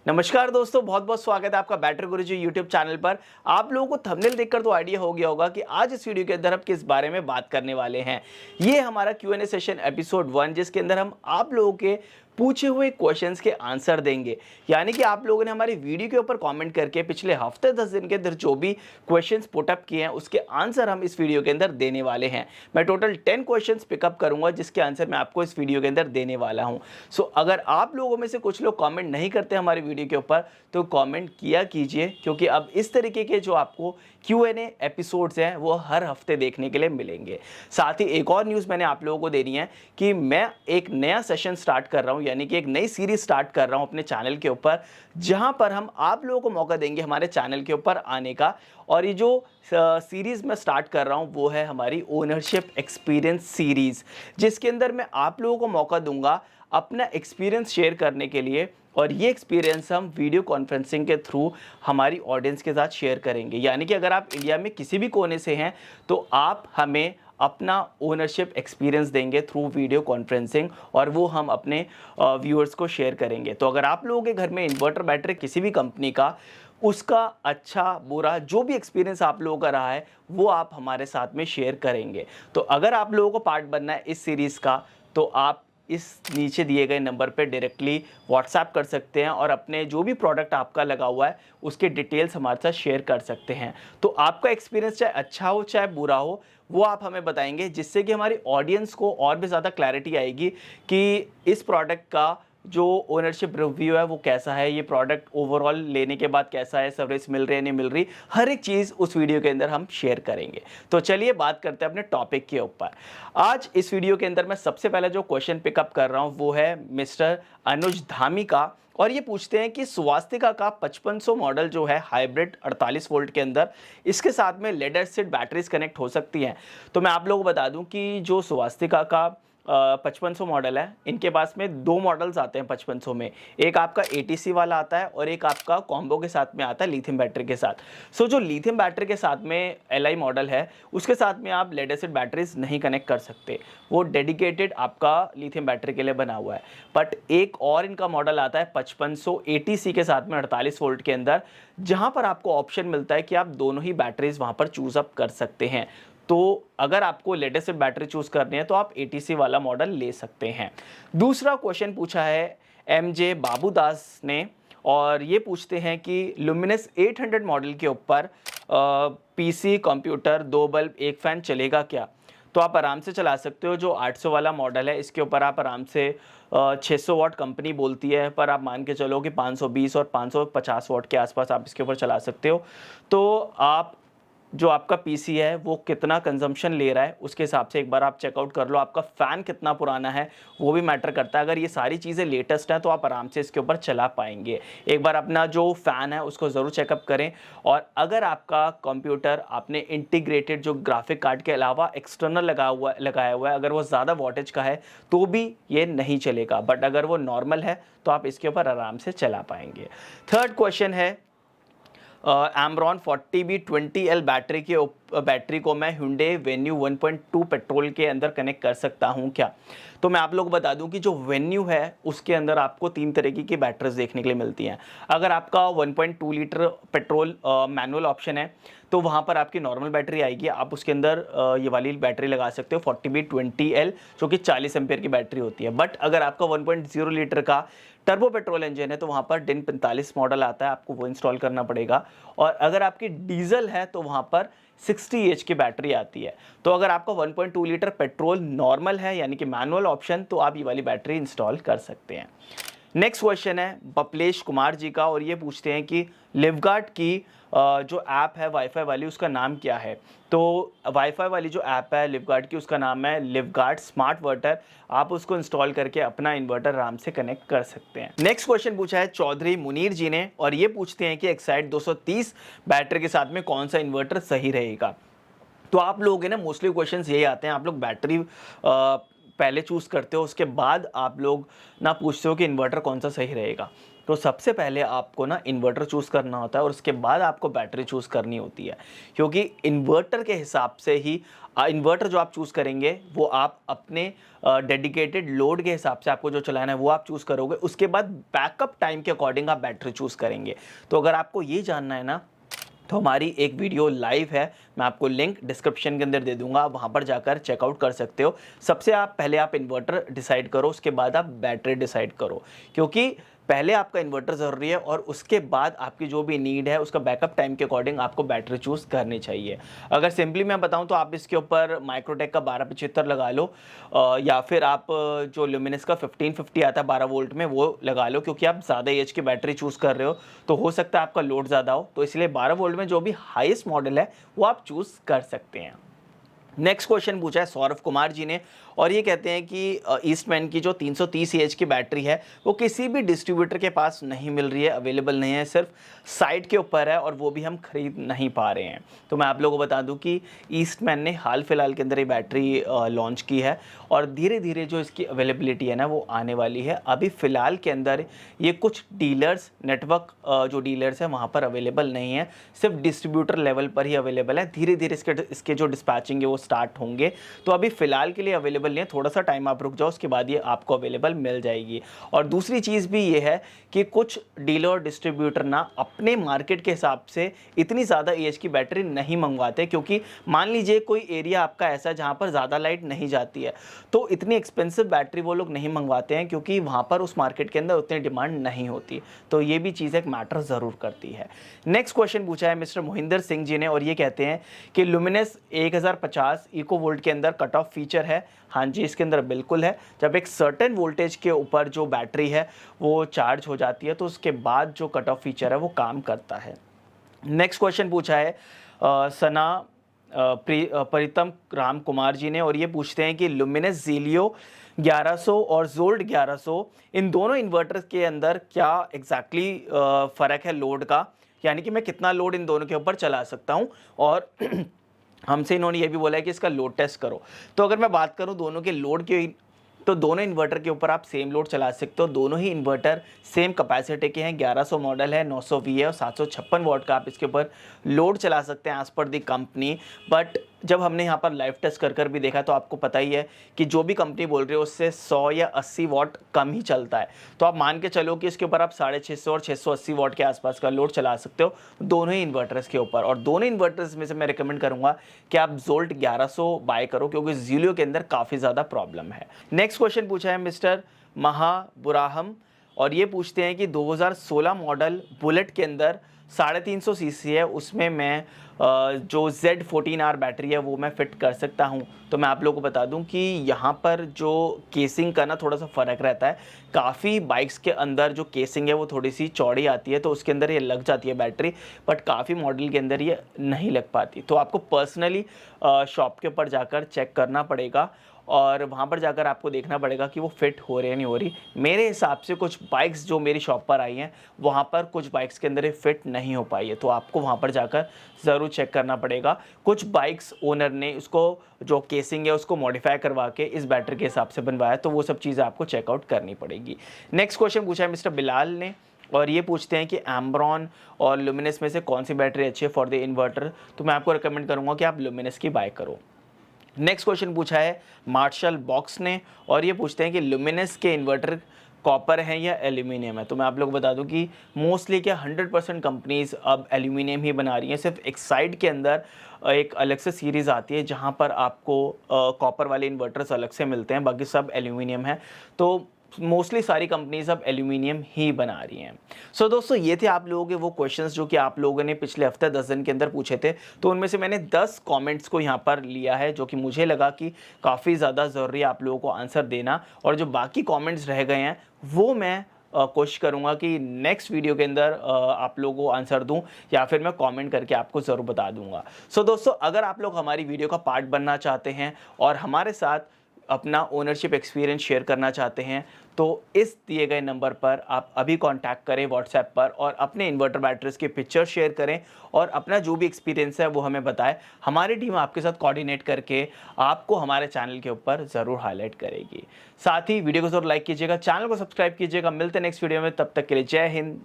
नमस्कार दोस्तों, बहुत बहुत स्वागत है आपका बैटर गुरुजी यूट्यूब चैनल पर। आप लोगों को थंबनेल देखकर तो आइडिया हो गया होगा कि आज इस वीडियो के अंदर हम किस बारे में बात करने वाले हैं। ये हमारा Q&A सेशन एपिसोड 1, जिसके अंदर हम आप लोगों के पूछे हुए क्वेश्चंस के आंसर देंगे। यानी कि आप लोगों ने हमारी वीडियो के ऊपर कमेंट करके पिछले हफ्ते 10 दिन के अंदर जो भी क्वेश्चंस पुटअप किए हैं उसके आंसर हम इस वीडियो के अंदर देने वाले हैं। मैं टोटल 10 क्वेश्चंस पिकअप करूंगा जिसके आंसर मैं आपको इस वीडियो के अंदर देने वाला हूं। सो अगर आप लोगों में से कुछ लोग कमेंट नहीं करते हमारी वीडियो के ऊपर तो कमेंट किया कीजिए, क्योंकि अब इस तरीके के जो आपको Q&A एपिसोड्स हैं वो हर हफ्ते देखने के लिए मिलेंगे। साथ ही एक और न्यूज़ मैंने आप लोगों को देनी है कि मैं एक नया सेशन स्टार्ट कर रहा हूं, यानी कि एक नई सीरीज स्टार्ट कर रहा हूं अपने चैनल के ऊपर, जहां पर हम आप लोगों को मौका देंगे हमारे चैनल के ऊपर आने का। और ये जो सीरीज़ मैं स्टार्ट कर रहा हूं वो है हमारी ओनरशिप एक्सपीरियंस सीरीज़, जिसके अंदर मैं आप लोगों को मौका दूंगा अपना एक्सपीरियंस शेयर करने के लिए। और ये एक्सपीरियंस हम वीडियो कॉन्फ्रेंसिंग के थ्रू हमारी ऑडियंस के साथ शेयर करेंगे। यानी कि अगर आप इंडिया में किसी भी कोने से हैं तो आप हमें अपना ओनरशिप एक्सपीरियंस देंगे थ्रू वीडियो कॉन्फ्रेंसिंग, और वो हम अपने व्यूअर्स को शेयर करेंगे। तो अगर आप लोगों के घर में इन्वर्टर बैटरी किसी भी कंपनी का, उसका अच्छा बुरा जो भी एक्सपीरियंस आप लोगों का रहा है वो आप हमारे साथ में शेयर करेंगे। तो अगर आप लोगों को पार्ट बनना है इस सीरीज़ का तो आप इस नीचे दिए गए नंबर पे डायरेक्टली व्हाट्सएप कर सकते हैं और अपने जो भी प्रोडक्ट आपका लगा हुआ है उसके डिटेल्स हमारे साथ शेयर कर सकते हैं। तो आपका एक्सपीरियंस चाहे अच्छा हो चाहे बुरा हो वो आप हमें बताएंगे, जिससे कि हमारी ऑडियंस को और भी ज़्यादा क्लैरिटी आएगी कि इस प्रोडक्ट का जो ओनरशिप रिव्यू है वो कैसा है, ये प्रोडक्ट ओवरऑल लेने के बाद कैसा है, सर्विस मिल रही है नहीं मिल रही, हर एक चीज़ उस वीडियो के अंदर हम शेयर करेंगे। तो चलिए बात करते हैं अपने टॉपिक के ऊपर। आज इस वीडियो के अंदर मैं सबसे पहले जो क्वेश्चन पिकअप कर रहा हूँ वो है मिस्टर अनुज धामी का, और ये पूछते हैं कि स्वास्तिका का 5500 मॉडल जो है हाइब्रिड 48 वोल्ट के अंदर, इसके साथ में लेड एसिड बैटरीज कनेक्ट हो सकती हैं। तो मैं आप लोगों को बता दूं कि जो स्वास्तिका का 5500 मॉडल है, इनके पास में दो मॉडल्स आते हैं 5500 में। एक आपका ATC वाला आता है और एक आपका कॉम्बो के साथ में आता है लिथियम बैटरी के साथ। सो जो लिथियम बैटरी के साथ में LI मॉडल है उसके साथ में आप लेड एसिड बैटरीज नहीं कनेक्ट कर सकते, वो डेडिकेटेड आपका लिथियम बैटरी के लिए बना हुआ है। बट एक और इनका मॉडल आता है 5500 ATC के साथ में 48 वोल्ट के अंदर, जहाँ पर आपको ऑप्शन मिलता है कि आप दोनों ही बैटरीज वहाँ पर चूज अप कर सकते हैं। तो अगर आपको लेड एसिड बैटरी चूज करनी है तो आप ATC वाला मॉडल ले सकते हैं। दूसरा क्वेश्चन पूछा है MJ बाबूदास ने, और ये पूछते हैं कि लुमिनस 800 मॉडल के ऊपर PC कंप्यूटर 2 बल्ब 1 फैन चलेगा क्या? तो आप आराम से चला सकते हो। जो 800 वाला मॉडल है इसके ऊपर आप आराम से 600 वाट कंपनी बोलती है, पर आप मान के चलो कि 520 और 550 वाट के आसपास आप इसके ऊपर चला सकते हो। तो आप जो आपका PC है वो कितना कंजम्पशन ले रहा है उसके हिसाब से एक बार आप चेकआउट कर लो। आपका फ़ैन कितना पुराना है वो भी मैटर करता है। अगर ये सारी चीज़ें लेटेस्ट हैं तो आप आराम से इसके ऊपर चला पाएंगे। एक बार अपना जो फ़ैन है उसको ज़रूर चेकअप करें। और अगर आपका कंप्यूटर आपने इंटीग्रेटेड जो ग्राफिक कार्ड के अलावा एक्सटर्नल लगाया हुआ है, अगर वो ज़्यादा वोल्टेज का है तो भी ये नहीं चलेगा, बट अगर वो नॉर्मल है तो आप इसके ऊपर आराम से चला पाएंगे। थर्ड क्वेश्चन है एमरॉन 40B20L बैटरी को मैं Hyundai Venue 1.2 पेट्रोल के अंदर कनेक्ट कर सकता हूं क्या? तो मैं आप लोगों को बता दूं कि जो Venue है उसके अंदर आपको 3 तरीके की बैटरीज देखने के लिए मिलती हैं। अगर आपका 1.2 लीटर पेट्रोल मैनुअल ऑप्शन है तो वहाँ पर आपकी नॉर्मल बैटरी आएगी, आप उसके अंदर ये वाली बैटरी लगा सकते हो 40B20L, जो कि 40 एम्पेयर की बैटरी होती है। बट अगर आपका 1.0 लीटर का टर्बो पेट्रोल इंजन है तो वहाँ पर DIN 45 मॉडल आता है, आपको वो इंस्टॉल करना पड़ेगा। और अगर आपकी डीजल है तो वहाँ पर 60 की बैटरी आती है। तो अगर आपका 1.2 लीटर पेट्रोल नॉर्मल है यानी कि मैनुअल ऑप्शन, तो आप ये वाली बैटरी इंस्टॉल कर सकते हैं। नेक्स्ट क्वेश्चन है बपलेश कुमार जी का, और ये पूछते हैं कि लिवगार्ड की जो ऐप है वाईफाई वाली उसका नाम क्या है? तो वाईफाई वाली जो ऐप है लिवगार्ड की उसका नाम है लिवगार्ड स्मार्ट वर्टर। आप उसको इंस्टॉल करके अपना इन्वर्टर आराम से कनेक्ट कर सकते हैं। नेक्स्ट क्वेश्चन पूछा है चौधरी मुनीर जी ने, और ये पूछते हैं कि एक्साइड 230 बैटरी के साथ में कौन सा इन्वर्टर सही रहेगा? तो आप लोग ना मोस्टली क्वेश्चंस यही आते हैं, आप लोग बैटरी पहले चूज़ करते हो उसके बाद आप लोग ना पूछते हो कि इन्वर्टर कौन सा सही रहेगा। तो सबसे पहले आपको ना इन्वर्टर चूज़ करना होता है और उसके बाद आपको बैटरी चूज़ करनी होती है, क्योंकि इन्वर्टर के हिसाब से ही इन्वर्टर जो आप चूज़ करेंगे वो आप अपने डेडिकेटेड लोड के हिसाब से आपको जो चलाना है वो आप चूज़ करोगे। उसके बाद बैकअप टाइम के अकॉर्डिंग आप बैटरी चूज़ करेंगे। तो अगर आपको ये जानना है ना, तो हमारी एक वीडियो लाइव है, मैं आपको लिंक डिस्क्रिप्शन के अंदर दे दूंगा, आप वहाँ पर जाकर चेकआउट कर सकते हो। सबसे पहले आप इन्वर्टर डिसाइड करो, उसके बाद आप बैटरी डिसाइड करो, क्योंकि पहले आपका इन्वर्टर ज़रूरी है और उसके बाद आपकी जो भी नीड है उसका बैकअप टाइम के अकॉर्डिंग आपको बैटरी चूज़ करनी चाहिए। अगर सिंपली मैं बताऊं तो आप इसके ऊपर माइक्रोटेक का 1275 लगा लो, या फिर आप जो ल्यूमिनस का 1550 आता है 12 वोल्ट में वो लगा लो, क्योंकि आप ज़्यादा एच की बैटरी चूज़ कर रहे हो तो हो सकता है आपका लोड ज़्यादा हो, तो इसलिए 12 वोल्ट में जो भी हाईएस्ट मॉडल है वो आप चूज़ कर सकते हैं। नेक्स्ट क्वेश्चन पूछा है सौरभ कुमार जी ने और ये कहते हैं कि ईस्टमैन की जो 330 एच की बैटरी है वो किसी भी डिस्ट्रीब्यूटर के पास नहीं मिल रही है, अवेलेबल नहीं है, सिर्फ साइट के ऊपर है और वो भी हम खरीद नहीं पा रहे हैं। तो मैं आप लोगों को बता दूं कि ईस्टमैन ने हाल फिलहाल के अंदर ये बैटरी लॉन्च की है और धीरे धीरे जो इसकी अवेलेबिलिटी है ना वो आने वाली है। अभी फ़िलहाल के अंदर ये कुछ डीलर्स नेटवर्क जो डीलर्स हैं वहाँ पर अवेलेबल नहीं है, सिर्फ डिस्ट्रीब्यूटर लेवल पर ही अवेलेबल है। धीरे धीरे इसके जो डिस्पैचिंग है वो स्टार्ट होंगे, तो अभी फ़िलहाल के लिए अवेलेबल नहीं है, थोड़ा सा टाइम आप रुक जाओ, उसके बाद ये आपको अवेलेबल मिल जाएगी। और दूसरी चीज़ भी ये है कि कुछ डीलर डिस्ट्रीब्यूटर ना अपने मार्केट के हिसाब से इतनी ज़्यादा एच की बैटरी नहीं मंगवाते, क्योंकि मान लीजिए कोई एरिया आपका ऐसा है जहाँ पर ज़्यादा लाइट नहीं जाती है, तो इतनी एक्सपेंसिव बैटरी वो लोग नहीं मंगवाते हैं, क्योंकि वहाँ पर उस मार्केट के अंदर उतनी डिमांड नहीं होती। तो ये भी चीज़ एक मैटर ज़रूर करती है। नेक्स्ट क्वेश्चन पूछा है मिस्टर मोहिंदर सिंह जी ने और ये कहते हैं कि ल्यूमिनस 1050 इको वोल्ट के अंदर कट ऑफ फीचर है। हाँ जी, इसके अंदर बिल्कुल है। जब एक सर्टेन वोल्टेज के ऊपर जो बैटरी है वो चार्ज हो जाती है तो उसके बाद जो कट ऑफ फीचर है वो काम करता है। नेक्स्ट क्वेश्चन पूछा है सना प्रीतम राम कुमार जी ने और ये पूछते हैं कि ल्यूमिनस ज़ीलियो 1100 और जोल्ट 1100 इन दोनों इन्वर्टर्स के अंदर क्या एग्जैक्टली फ़र्क है लोड का, यानी कि मैं कितना लोड इन दोनों के ऊपर चला सकता हूँ। और हमसे इन्होंने ये भी बोला है कि इसका लोड टेस्ट करो। तो अगर मैं बात करूं दोनों के लोड की, तो दोनों इन्वर्टर के ऊपर आप सेम लोड चला सकते हो। दोनों ही इन्वर्टर सेम कैपेसिटी के हैं, 1100 मॉडल है, 900V है और 756 वाट का आप इसके ऊपर लोड चला सकते हैं as per the company. But जब हमने यहाँ पर लाइव टेस्ट कर भी देखा तो आपको पता ही है कि जो भी कंपनी बोल रही है उससे 100 या 80 वाट कम ही चलता है। तो आप मान के चलो कि इसके ऊपर आप 650 और 680 वाट के आसपास का लोड चला सकते हो दोनों ही इन्वर्टर्स के ऊपर। और दोनों इन्वर्टर्स में से मैं रिकमेंड करूँगा कि आप जोल्ट 1100 बाय करो, क्योंकि ज़ीलियो के अंदर काफ़ी ज़्यादा प्रॉब्लम है। नेक्स्ट क्वेश्चन पूछा है मिस्टर महाबुराहम और ये पूछते हैं कि 2016 मॉडल बुलेट के अंदर 350 सीसी है, उसमें मैं जो Z14R बैटरी है वो मैं फ़िट कर सकता हूं। तो मैं आप लोगों को बता दूं कि यहाँ पर जो केसिंग का ना थोड़ा सा फ़र्क रहता है। काफ़ी बाइक्स के अंदर जो केसिंग है वो थोड़ी सी चौड़ी आती है तो उसके अंदर ये लग जाती है बैटरी, बट काफ़ी मॉडल के अंदर ये नहीं लग पाती। तो आपको पर्सनली शॉप के ऊपर जाकर चेक करना पड़ेगा और वहाँ पर जाकर आपको देखना पड़ेगा कि वो फिट हो रही है नहीं हो रही। मेरे हिसाब से कुछ बाइक्स जो मेरी शॉप पर आई हैं वहाँ पर कुछ बाइक्स के अंदर ये फिट नहीं हो पाई है, तो आपको वहाँ पर जाकर ज़रूर चेक करना पड़ेगा। कुछ बाइक्स ओनर ने उसको जो केसिंग है उसको मॉडिफाई करवा के इस बैटरी के हिसाब से बनवाया, तो वो सब चीज़ें आपको चेकआउट करनी पड़ेगी। नेक्स्ट क्वेश्चन पूछा है मिस्टर बिलाल ने और ये पूछते हैं कि एम्ब्रॉन और ल्यूमिनस में से कौन सी बैटरी अच्छी है फॉर द इन्वर्टर। तो मैं आपको रिकमेंड करूँगा कि आप ल्यूमिनस की बाय करो। नेक्स्ट क्वेश्चन पूछा है मार्शल बॉक्स ने और ये पूछते हैं कि ल्यूमिनस के इन्वर्टर कॉपर हैं या एल्यूमिनियम है। तो मैं आप लोग को बता दूं कि मोस्टली क्या 100% कंपनीज अब एल्यूमिनियम ही बना रही हैं। सिर्फ एक्साइड के अंदर एक अलग से सीरीज़ आती है जहां पर आपको कॉपर वाले इन्वर्टर्स अलग से मिलते हैं, बाकी सब एल्यूमिनियम है। तो मोस्टली सारी कंपनीज अब एल्यूमिनियम ही बना रही हैं। सो दोस्तों ये थे आप लोगों के वो क्वेश्चंस जो कि आप लोगों ने पिछले हफ्ते 10 दिन के अंदर पूछे थे। तो उनमें से मैंने 10 कमेंट्स को यहाँ पर लिया है जो कि मुझे लगा कि काफ़ी ज़्यादा ज़रूरी है आप लोगों को आंसर देना, और जो बाकी कमेंट्स रह गए हैं वो मैं कोशिश करूँगा कि नेक्स्ट वीडियो के अंदर आप लोगों को आंसर दूं या फिर मैं कमेंट करके आपको ज़रूर बता दूंगा। सो दोस्तों अगर आप लोग हमारी वीडियो का पार्ट बनना चाहते हैं और हमारे साथ अपना ओनरशिप एक्सपीरियंस शेयर करना चाहते हैं तो इस दिए गए नंबर पर आप अभी कांटेक्ट करें व्हाट्सएप पर और अपने इन्वर्टर बैटरीज के पिक्चर शेयर करें और अपना जो भी एक्सपीरियंस है वो हमें बताएं। हमारी टीम आपके साथ कोऑर्डिनेट करके आपको हमारे चैनल के ऊपर ज़रूर हाईलाइट करेगी। साथ ही वीडियो को ज़रूर लाइक कीजिएगा, चैनल को सब्सक्राइब कीजिएगा। मिलते हैं नेक्स्ट वीडियो में, तब तक के लिए जय हिंद।